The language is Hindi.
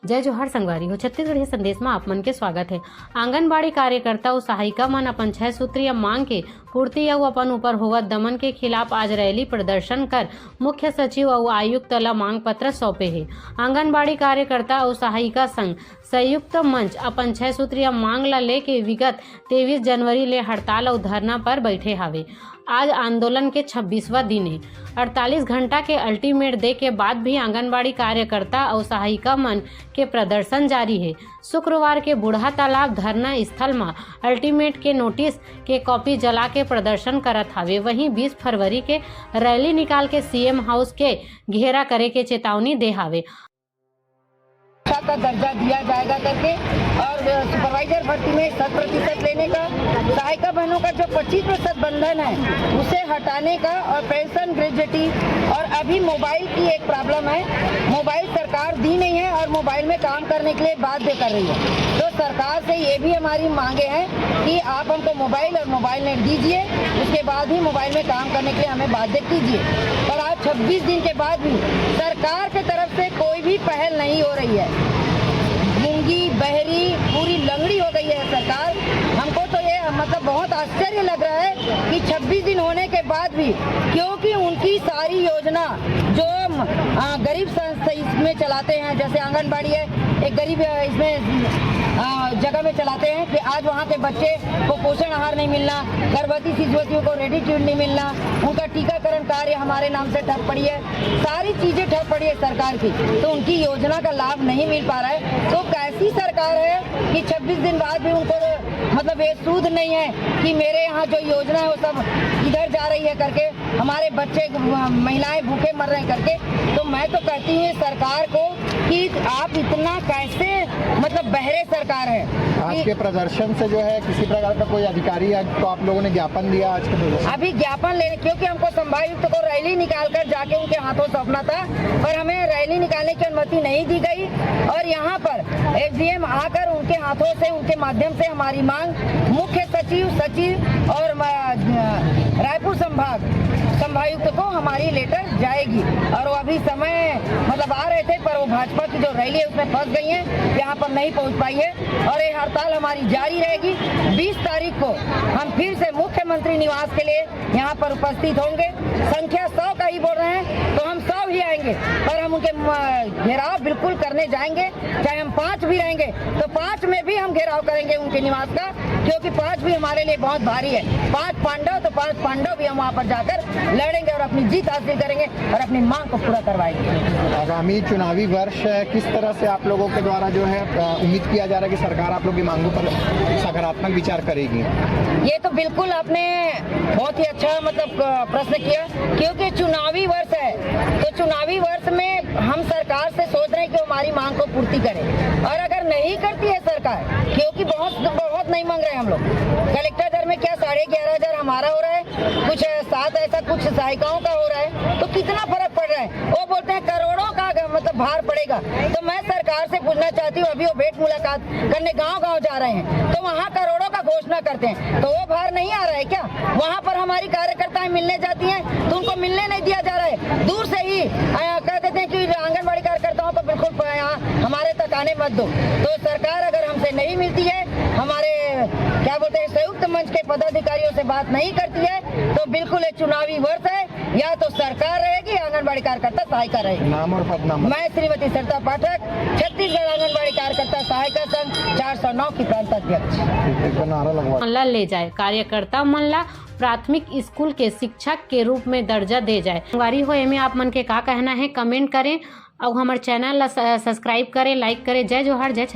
जय जोहार संगवारी हो। छत्तीसगढ़ी संदेश में आप मन के स्वागत है। आंगनबाड़ी कार्यकर्ता और सहायिका मन अपन 6 सूत्रीय मांग के पूर्ति और अपन ऊपर होवत दमन के खिलाफ आज रैली प्रदर्शन कर मुख्य सचिव और आयुक्त ला मांग पत्र सौंपे है। आंगनबाड़ी कार्यकर्ता और सहायिका संघ संयुक्त मंच अपन 6 सूत्रीय मांग ला लेके विगत 23 जनवरी ले हड़ताल और धरना पर बैठे हावे। आज आंदोलन के 26वां दिन है। 48 घंटा के अल्टीमेट दे के बाद भी आंगनबाड़ी कार्यकर्ता और सहायिका मन के प्रदर्शन जारी है। शुक्रवार के बूढ़ा तालाब धरना स्थल में अल्टीमेट के नोटिस के कॉपी जला के प्रदर्शन करत हावे। वहीं 20 फरवरी के रैली निकाल के सीएम हाउस के घेरा करे के चेतावनी दे हावे का दर्जा दिया जाएगा करके, और सुपरवाइजर भर्ती में 100% लेने का, सहायिका बहनों का जो 25% बंधन है उसे हटाने का, और पेंशन ग्रेजुएटी, और अभी मोबाइल की एक प्रॉब्लम है, मोबाइल सरकार दी नहीं है और मोबाइल में काम करने के लिए बाध्य कर रही है। तो सरकार से ये भी हमारी मांगे हैं कि आप हमको मोबाइल और मोबाइल नेट दीजिए, उसके बाद ही मोबाइल में काम करने के लिए हमें बाध्य कीजिए। पर आज 26 दिन के बाद भी सरकार की तरफ से कोई भी पहल नहीं हो रही है। गूंगी बहरी पूरी लंगड़ी हो गई है सरकार। हमको तो ये मतलब बहुत आश्चर्य लग रहा है कि 26 दिन होने के बाद भी, क्योंकि उनकी सारी योजना जो गरीब संस्था इसमें चलाते हैं, जैसे आंगनबाड़ी है एक गरीब इसमें जगह में चलाते हैं कि आज वहाँ के बच्चे को पोषण आहार नहीं मिलना, गर्भवती शिशुवतियों को रेडी ट्यूड नहीं मिलना, उनका टीकाकरण कार्य हमारे नाम से ठप पड़ी है, सारी चीजें ठप पड़ी है सरकार की, तो उनकी योजना का लाभ नहीं मिल पा रहा है। तो कैसी सरकार है कि 26 दिन बाद भी उनको मतलब ये सूद नहीं है कि मेरे यहाँ जो योजना है वो सब इधर जा रही है करके, हमारे बच्चे महिलाएं भूखे मर रहे हैं करके। तो मैं तो कहती हूँ सरकार को कि आप इतना कैसे मतलब बहरे सरकार है। आज के प्रदर्शन से जो है किसी प्रकार का कोई अधिकारी है तो आप लोगों ने ज्ञापन दिया आज के प्रदर्शन? अभी ज्ञापन लेने, क्योंकि हमको संभागायुक्त को रैली निकाल कर जाके उनके हाथों सौंपना था, पर हमें रैली निकालने की अनुमति नहीं दी गई, और यहाँ पर एसडीएम आकर उनके हाथों से उनके माध्यम से हमारी मांग मुख्य सचिव और रायपुर संभागायुक्त को हमारी लेटर जाएगी। और वो अभी समय मतलब आ रहे थे, पर वो भाजपा की जो रैली है उसमें फंस गई है, यहाँ पर नहीं पहुँच पाई है, और ये हड़ताल हमारी जारी रहेगी। 20 तारीख को हम फिर से मुख्यमंत्री निवास के लिए यहाँ पर उपस्थित होंगे। संख्या 100 का ही बोल रहे हैं तो हम 100 ही आएंगे, पर हम उनके घेराव बिल्कुल करने जाएंगे। चाहे हम 5 भी रहेंगे तो 5 में भी हम घेराव करेंगे उनके निवास का, क्योंकि 5 भी हमारे लिए बहुत भारी है। 5 पांडव तो 5 पांडव भी हम वहाँ पर जाकर लड़ेंगे और अपनी जीत हासिल करेंगे और अपनी मांग को पूरा करवाएंगे। आगामी चुनावी वर्ष किस तरह से आप लोगों के द्वारा जो है उम्मीद किया जा रहा है कि सरकार आप लोग की मांगों पर सकारात्मक विचार करेगी? ये तो बिल्कुल आपने बहुत ही अच्छा मतलब प्रश्न किया, क्योंकि चुनावी वर्ष है, तो चुनावी वर्ष में हम सरकार से सोच रहे हैं कि हमारी मांग को पूर्ति करें, और अगर नहीं करती है सरकार, क्योंकि बहुत नहीं मांग रहे हैं हम लोग, कलेक्टर दर में क्या 11,500 हमारा हो रहा है, कुछ 7 ऐसा कुछ सहायिकाओं का हो रहा है, तो कितना फर्क पड़ रहा है। वो बोलते हैं करोड़ों का मतलब भार पड़ेगा। तो मैं सरकार से पूछना चाहती हूँ, अभी वो भेंट मुलाकात करने गांव-गांव जा रहे हैं, तो वहाँ करोड़ों का घोषणा करते हैं, तो वो भार नहीं आ रहा है क्या? वहाँ पर हमारी कार्यकर्ताएं मिलने जाती हैं तो उनको मिलने नहीं दिया जा रहा है, दूर से ही कह देते हैं कि आंगनबाड़ी कार्यकर्ताओं को बिल्कुल यहाँ हमारे तक आने मत दो। तो सरकार अगर हमसे नहीं मिलती है, हमारे क्या बोलते हैं संयुक्त मंच के पदाधिकारियों से बात नहीं करती है, तो बिल्कुल एक चुनावी वर्ष है, या तो सरकार रहेगी, आंगनबाड़ी कार्यकर्ता सहायिका रहेगी। नाम और पदनाम? मैं श्रीमती सरिता पाठक, छत्तीसगढ़ आंगनबाड़ी कार्यकर्ता सहायिका संघ 409 की प्रांत अध्यक्ष। मन ले जाए कार्यकर्ता मन ला प्राथमिक स्कूल के शिक्षक के रूप में दर्जा दे जाए। संगवारी हो एमे आप मन के का कहना है कमेंट करें और हमारे चैनल ला सब्सक्राइब करें, लाइक करें। जय जोहार, जय छत्तीसगढ़।